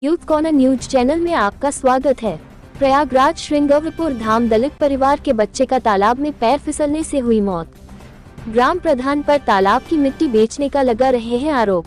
Youth corner news channel में आपका स्वागत है। प्रयागराज श्रृंगवरपुर धाम दलित परिवार के बच्चे का तालाब में पैर फिसलने से हुई मौत। ग्राम प्रधान पर तालाब की मिट्टी बेचने का लगा रहे हैं आरोप।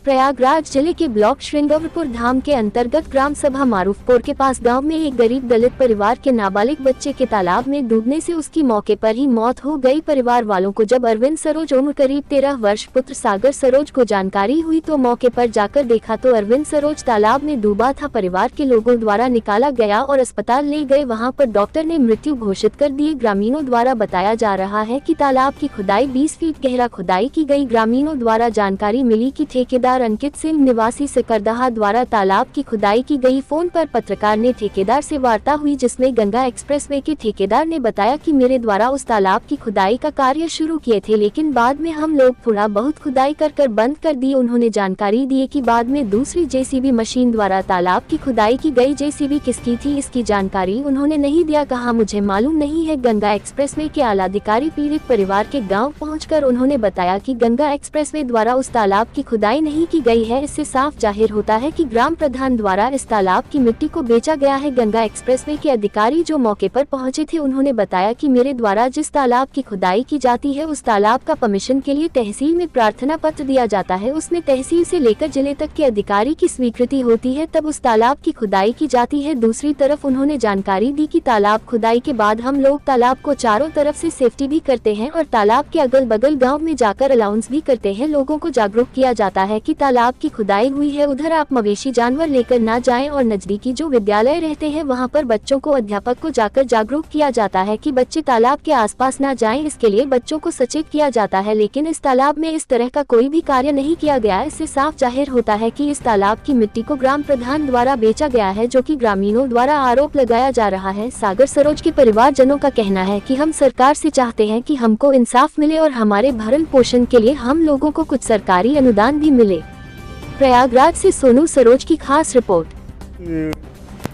प्रयागराज जिले के ब्लॉक श्रृंगवरपुर धाम के अंतर्गत ग्राम सभा मारूफपुर के पास गांव में एक गरीब दलित परिवार के नाबालिग बच्चे के तालाब में डूबने से उसकी मौके पर ही मौत हो गई। परिवार वालों को जब अरविंद सरोज उम्र करीब 13 वर्ष पुत्र सागर सरोज को जानकारी हुई तो मौके पर जाकर देखा तो अरविंद सरोज तालाब में डूबा था। परिवार के लोगों द्वारा निकाला गया और अस्पताल ले गए, वहां पर डॉक्टर ने मृत्यु घोषित कर दी। ग्रामीणों द्वारा बताया जा रहा है कि तालाब की खुदाई 20 फीट गहरा खुदाई की गई। ग्रामीणों द्वारा जानकारी मिली कि ठेकेदार अंकित सिंह निवासी सकरदहा द्वारा तालाब की खुदाई की गई। फोन पर पत्रकार ने ठेकेदार से वार्ता हुई, जिसमें गंगा एक्सप्रेसवे के ठेकेदार ने बताया कि मेरे द्वारा उस तालाब की खुदाई का कार्य शुरू किए थे, लेकिन बाद में हम लोग थोड़ा बहुत खुदाई कर बंद कर दी। उन्होंने जानकारी दी कि बाद में दूसरी जेसीबी मशीन द्वारा तालाब की खुदाई की गई। जेसीबी किसकी थी इसकी जानकारी उन्होंने नहीं दिया, कहा मुझे मालूम नहीं है। गंगा एक्सप्रेसवे के आलाधिकारी पीड़ित परिवार के गाँव पहुँचकर उन्होंने बताया कि गंगा एक्सप्रेसवे द्वारा उस तालाब की खुदाई नहीं की गई है। इससे साफ जाहिर होता है कि ग्राम प्रधान द्वारा इस तालाब की मिट्टी को बेचा गया है। गंगा एक्सप्रेसवे के अधिकारी जो मौके पर पहुंचे थे उन्होंने बताया कि मेरे द्वारा जिस तालाब की खुदाई की जाती है उस तालाब का परमिशन के लिए तहसील में प्रार्थना पत्र दिया जाता है, उसमें तहसील से लेकर जिले तक के अधिकारी की स्वीकृति होती है, तब उस तालाब की खुदाई की जाती है। दूसरी तरफ उन्होंने जानकारी दी कि तालाब खुदाई के बाद हम लोग तालाब को चारों तरफ से सेफ्टी भी करते हैं और तालाब के अगल बगल गाँव में जाकर अलाउंस भी करते हैं। लोगों को जागरूक किया जाता है कि तालाब की खुदाई हुई है, उधर आप मवेशी जानवर लेकर ना जाएं और नजदीकी जो विद्यालय रहते हैं वहां पर बच्चों को अध्यापक को जाकर जागरूक किया जाता है कि बच्चे तालाब के आसपास ना जाएं। इसके लिए बच्चों को सचेत किया जाता है, लेकिन इस तालाब में इस तरह का कोई भी कार्य नहीं किया गया। इससे साफ जाहिर होता है कि इस तालाब की मिट्टी को ग्राम प्रधान द्वारा बेचा गया है, जो कि ग्रामीणों द्वारा आरोप लगाया जा रहा है। सागर सरोज के परिवारजनों का कहना है कि हम सरकार से चाहते हैं कि हमको इंसाफ मिले और हमारे भरण पोषण के लिए हम लोगों को कुछ सरकारी अनुदान भी मिले। प्रयागराज से सोनू सरोज की खास रिपोर्ट।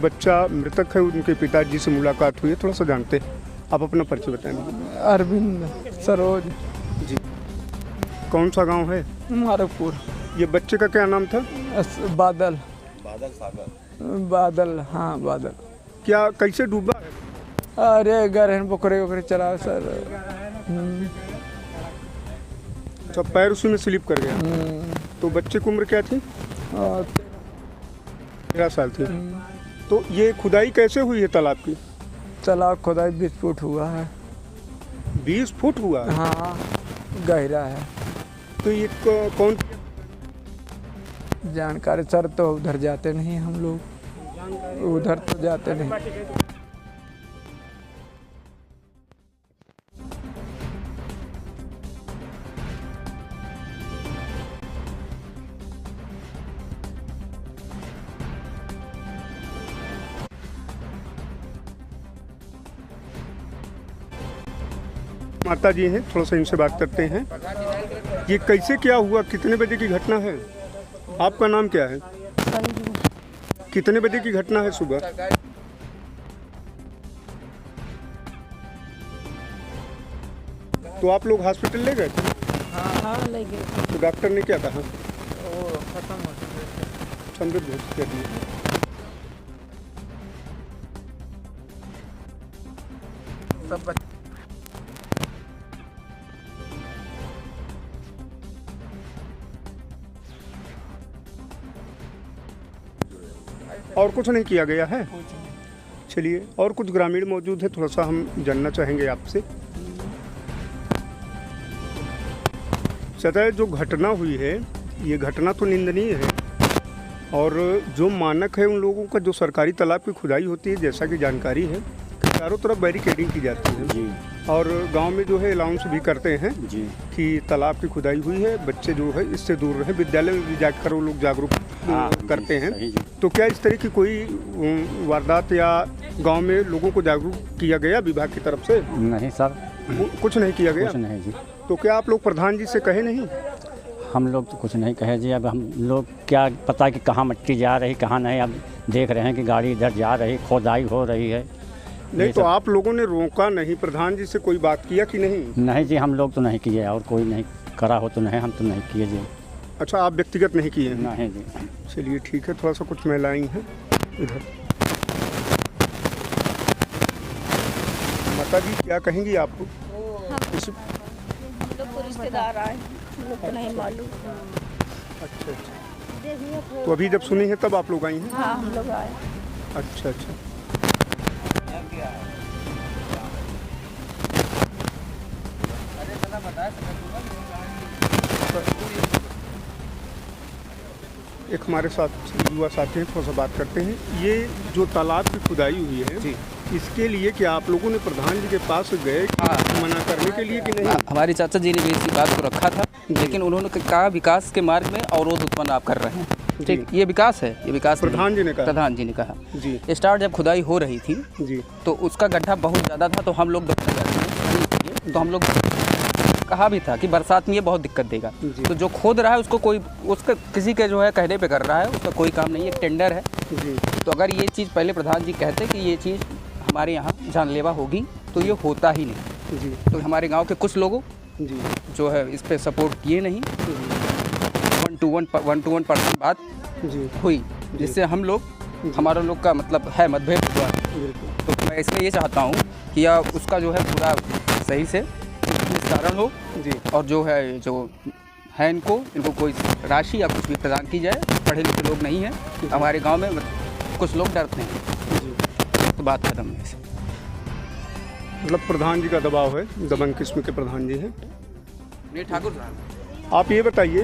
बच्चा मृतक है, उनके पिताजी से मुलाकात हुई है, थोड़ा सा जानते हैं, आप अपना परिचय बताएं। अरविंद सरोज जी, कौन सा गांव है? मारूफपुर। ये बच्चे का क्या नाम था? बादल। बादल सागर। बादल, हाँ बादल। क्या कैसे डूबा? अरे गहन पोखरे चला सर। अच्छा, पैर उसी में स्लिप कर गया। तो बच्चे की उम्र क्या थी? 13 साल थी। तो ये खुदाई कैसे हुई है तालाब की? तालाब खुदाई 20 फुट हुआ है। 20 फुट हुआ? हाँ, गहरा है। तो ये कौन? जानकारी सर, तो उधर जाते नहीं हम लोग, उधर तो जाते नहीं। माता जी हैं, थोड़ा सा इनसे बात करते हैं। ये कैसे क्या हुआ, कितने बजे की घटना है? आपका नाम क्या है? कितने बजे की घटना है सुबह? तो आप लोग हॉस्पिटल ले गए थे? हाँ ले गए। तो डॉक्टर ने क्या कहा? वो खत्म हो गया। संदिग्ध घोषित कर दिया। सब और कुछ नहीं किया गया है? चलिए, और कुछ ग्रामीण मौजूद है, थोड़ा सा हम जानना चाहेंगे आपसे। सतह जो घटना हुई है, ये घटना तो निंदनीय है, और जो मानक है उन लोगों का, जो सरकारी तालाब की खुदाई होती है, जैसा कि जानकारी है चारों तरफ बैरिकेडिंग की जाती है जी, और गांव में जो है अलाउंस भी करते हैं जी कि तालाब की खुदाई हुई है, बच्चे जो है इससे दूर रहे। विद्यालय में भी जाकर वो लोग जागरूक करते हैं। तो क्या इस तरह की कोई वारदात या गांव में लोगों को जागरूक किया गया विभाग की तरफ से? नहीं सर, कुछ नहीं किया गया? कुछ नहीं जी। तो क्या आप लोग प्रधान जी से कहे नहीं? हम लोग तो कुछ नहीं कहे जी। अब हम लोग क्या पता कि कहाँ मिट्टी जा रही कहाँ नहीं। अब देख रहे हैं कि गाड़ी इधर जा रही, खोदाई हो रही है। नहीं तो आप लोगों ने रोका नहीं? प्रधान जी से कोई बात किया कि नहीं? नहीं जी, हम लोग तो नहीं किए, और कोई नहीं करा हो तो नहीं, हम तो नहीं किए जी। अच्छा, आप व्यक्तिगत नहीं किए हैं? नहीं जी। चलिए ठीक है, थोड़ा सा कुछ महिलाएं हैं इधर। माता जी क्या कहेंगी आप? इस हम लोग को रिश्तेदार आए, हम लोग को नहीं मालूम। अच्छा अच्छा, तो अभी जब सुनी है तब आप लोग आई हैं? हाँ, हम लोग आए। अच्छा अच्छा, एक हमारे साथ युवा साथी हैं, थोड़ा सा बात करते हैं। ये जो तालाब की खुदाई हुई है जी, इसके लिए क्या आप लोगों ने प्रधान जी के पास गए कि मना करने के लिए कि नहीं? हमारे चाचा जी ने भी इसी बात को रखा था, लेकिन उन्होंने कहा विकास के मार्ग में अवरोध उत्पन्न आप कर रहे हैं। ठीक, ये विकास है, ये विकास प्रधान जी ने कहा? प्रधान जी ने कहा जी स्टार्ट जब खुदाई हो रही थी जी, तो उसका गड्ढा बहुत ज़्यादा था, तो हम लोग तो हम लोग कहा भी था कि बरसात में ये बहुत दिक्कत देगा। जी। तो जो खोद रहा है उसको कोई उसका किसी के जो है कहने पे कर रहा है, उसका कोई काम नहीं है, एक टेंडर है। जी तो अगर ये चीज़ पहले प्रधान जी कहते कि ये चीज़ हमारे यहाँ जानलेवा होगी तो ये होता ही नहीं। जी तो हमारे गांव के कुछ लोगों जी जो है इस पे सपोर्ट किए नहीं, 1-to-1 पर्सन बात जी हुई, जिससे हम लोग हमारा लोग का मतलब है मतभेद हुआ। बिल्कुल। तो मैं इसलिए ये चाहता हूँ कि उसका जो है पूरा सही से निस्तारण हो जी और जो है इनको कोई राशि या कुछ भी प्रदान की जाए। पढ़े लिखे लोग नहीं हैं हमारे गांव में, कुछ लोग डरते हैं। जी, तो बात खत्म है इसे। मतलब प्रधान जी का दबाव है, दबंग किस्म के प्रधान जी हैं। ये ठाकुर साहब, आप ये बताइए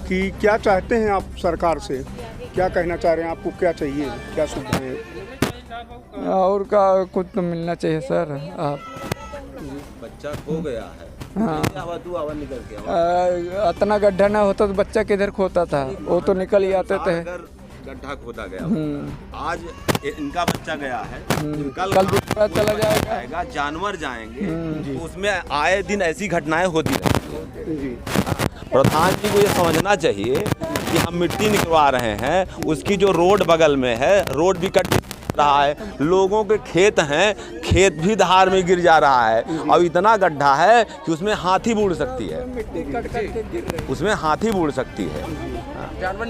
कि क्या चाहते हैं आप सरकार से, क्या कहना चाह रहे हैं, आपको क्या चाहिए, क्या सुविधाएं? और का कुछ तो मिलना चाहिए सर। आप बच्चा खो गया है। हाँ, निकल गया। इतना गड्ढा ना होता तो बच्चा किधर खोता था, वो तो निकल ही आते थे। अगर गड्ढा खोदा गया, आज इनका बच्चा गया है, कल दूसरा चला जाएगा। जानवर जाएंगे, तो उसमें आए दिन ऐसी घटनाएं होती रहती हैं। जी प्रधान जी को ये समझना चाहिए कि हम मिट्टी निकलवा रहे हैं, उसकी जो रोड बगल में है, रोड भी कट रहा है, लोगों के खेत हैं, खेत भी धार में गिर जा रहा है। अब इतना गड्ढा है कि उसमें हाथी बूढ़ सकती है, उसमें हाथी बूढ़ सकती है।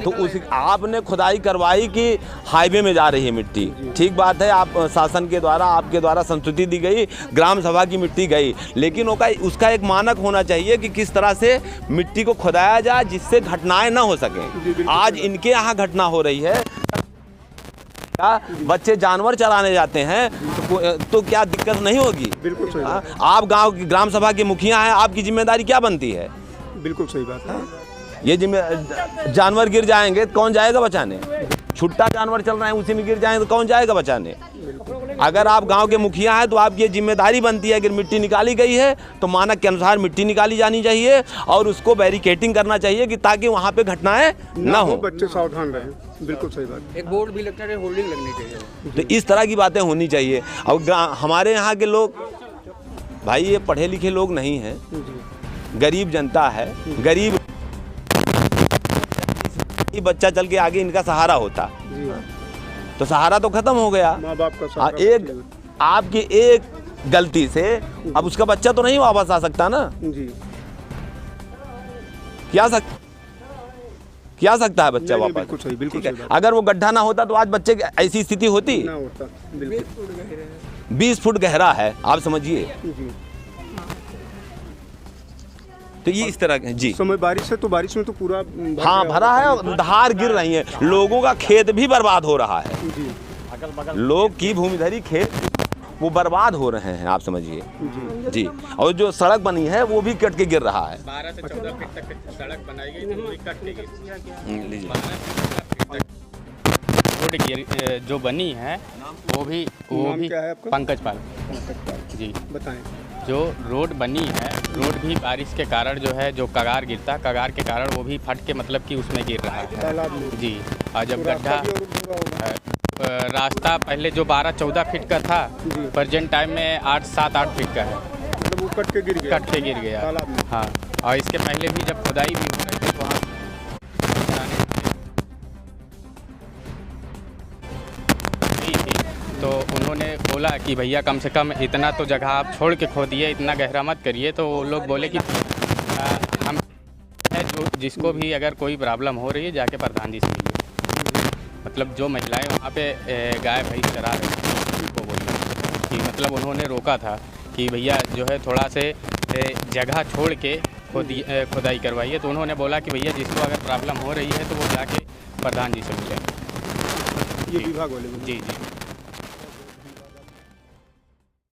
तो उस आपने खुदाई करवाई कि हाईवे में जा रही है मिट्टी, ठीक बात है, आप शासन के द्वारा आपके द्वारा संस्तुति दी गई, ग्राम सभा की मिट्टी गई, लेकिन उसका एक मानक होना चाहिए कि किस तरह से मिट्टी को खुदाया जाए जिससे घटनाएं ना हो सकें। आज इनके यहाँ घटना हो रही है, बच्चे जानवर चराने जाते हैं तो क्या दिक्कत नहीं होगी? बिल्कुल सही बात। आप गांव की ग्राम सभा के मुखिया हैं, आपकी जिम्मेदारी क्या बनती है? बिल्कुल सही बात है। ये जानवर गिर जाएंगे तो कौन जाएगा बचाने? छुट्टा जानवर चल रहे हैं, उसी में गिर जाएंगे तो कौन जाएगा बचाने? अगर आप गांव के मुखिया हैं तो आपकी ये जिम्मेदारी बनती है, अगर मिट्टी निकाली गई है तो मानक के अनुसार मिट्टी निकाली जानी चाहिए और उसको बैरिकेटिंग करना चाहिए कि ताकि वहाँ पे घटनाएं ना हो, बच्चे सावधान रहें। बिल्कुल सही बात। एक बोर्ड भी लगना चाहिए, होल्डिंग लगनी चाहिए। तो इस तरह की बातें होनी चाहिए। अब हमारे यहाँ के लोग भाई ये पढ़े लिखे लोग नहीं हैं, गरीब जनता है, गरीब बच्चा चल के आगे इनका सहारा होता, तो सहारा तो खत्म हो गया। माँ बाप का सहारा एक आपकी एक गलती से अब उसका बच्चा तो नहीं वापस आ सकता ना। जी क्या सकता है बच्चा नहीं, वापस? बिल्कुल सही, बिल्कुल ठीक है। सही बात। अगर वो गड्ढा ना होता तो आज बच्चे की ऐसी स्थिति होती? ना होता। बिल्कुल 20 फुट गहरा है, आप समझिए। जी। तो ये इस तरह जी समय बारिश है तो बारिश में तो पूरा हाँ भरा है और धार गिर रही है, लोगों का खेत भी बर्बाद हो रहा है, जी लोग की भूमिधरी खेत वो बर्बाद हो रहे हैं, आप समझिए जी। और जो सड़क बनी है वो भी कट के गिर रहा है। 12 से 14 फीट तक सड़क बनाई गई थी, वो भी कट के गिर। लीजिए रोड जो बनी है वो भी नाम क्या है आपका? पंकज पाल जी। बताएं। जो रोड बनी है, रोड भी बारिश के कारण जो है, जो कगार गिरता, कगार के कारण वो भी फट के मतलब कि उसमें गिर रहा है तालाब में। जी। और जब तो गड्ढा रास्ता भी और बुरा होगा। रास्ता पहले जो 12-14 फीट का था, प्रेजेंट टाइम में 8-7-8 फीट का है, मतलब वो कट के गिर गया। कट के गिर गया तालाब में। हाँ। और इसके पहले भी जब खुदाई भी हो रही थी तो वहाँ तो उन्होंने बोला कि भैया कम से कम इतना तो जगह आप छोड़ के खोदिए, इतना गहरा मत करिए। तो वो लोग बोले कि हम जिसको भी अगर कोई प्रॉब्लम हो रही है जाके प्रधान जी से मिलिए। मतलब जो महिलाएं वहाँ पे गाय भैंस चरा रही थी वो बोलिए कि मतलब उन्होंने रोका था कि भैया जो है थोड़ा से जगह छोड़ के खुदाई करवाइए। तो उन्होंने बोला कि भैया जिसको अगर प्रॉब्लम हो रही है तो वो जाके प्रधान जी से मिले। ये विभाग वाले जी जी।